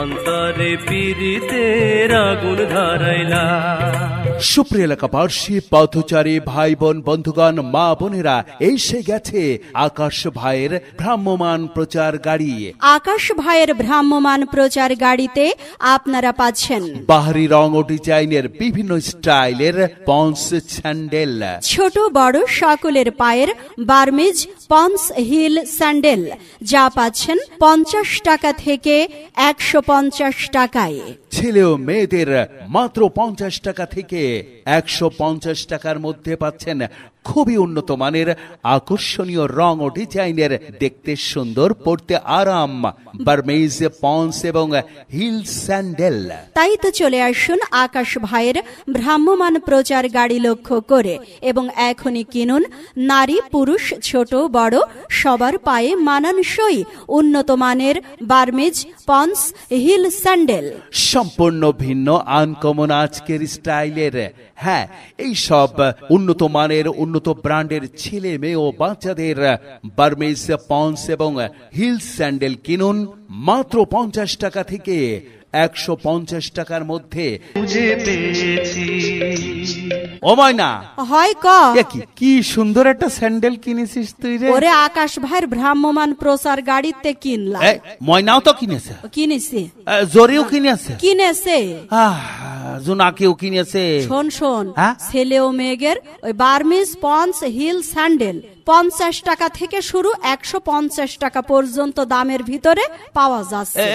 অন্তরে পীড়িতের আগুন ধরাইলা। সুপ্রিয় এলাকাবাসী, পথচারী ভাই বোন, বন্ধুগণ, মা বোনেরা, এসে গেছে আকাশ ভাইয়ের ভ্রাম্যমান প্রচার গাড়ি। আকাশ ভাইয়ের ভ্রাম্যমান প্রচার গাড়িতে আপনারা পাচ্ছেন বাহারি রং ও ডিজাইনের বিভিন্ন স্টাইলের পন্স স্যান্ডেল, ছোট বড় সকলের পায়ের বার্মিজ পন্স হিল স্যান্ডেল, যা পাচ্ছেন 50 টাকা থেকে 150 টাকায়। ছেলে ও মেয়েদের মাত্র 50 টাকা থেকে 150 টাকার মধ্যে পাচ্ছেন খুবই উন্নত মানের আকর্ষণীয় রং ও ডিজাইনের, দেখতে সুন্দর, পড়তে আরাম বার্মিজ পন্স এবং হিল স্যান্ডেল। তাই তো চলে আসুন আকাশ ভাইয়ের ভ্রাম্যমান প্রচার গাড়ি লক্ষ্য করে এবং এখনই কিনুন নারী পুরুষ ছোট বড় সবার পায়ে মানানসই উন্নত মানের বার্মিজ পন্স হিল স্যান্ডেল। সম্পূর্ণ ভিন্ন আনকমন আজকের স্টাইলের, হ্যাঁ, এই সব উন্নত মানের উন্নত ব্র্যান্ডের ছেলে মেয়ে ও বাচ্চাদের বার্মিজ পন্স এবং হিল স্যান্ডেল কিনুন মাত্র 50 টাকা থেকে 150 টাকার মধ্যে। ও ময়না, হয় ক কি সুন্দর একটা স্যান্ডেল কিনেছিস তুই রে। ওরে আকাশ ভাইয়ের ভ্রাম্যমান প্রচার গাড়িতে কিনলাম। ময়নাও তো কিনেছে, কিনেছে, জরিও কিনেছে, জোনাকেও কিনেছে। শোন শোন, ছেলে ও মেয়েদের ওই বার্মিজ পন্স হিল স্যান্ডেল 50 টাকা থেকে শুরু 150 টাকা পর্যন্ত দামের ভিতরে পাওয়া যাচ্ছে।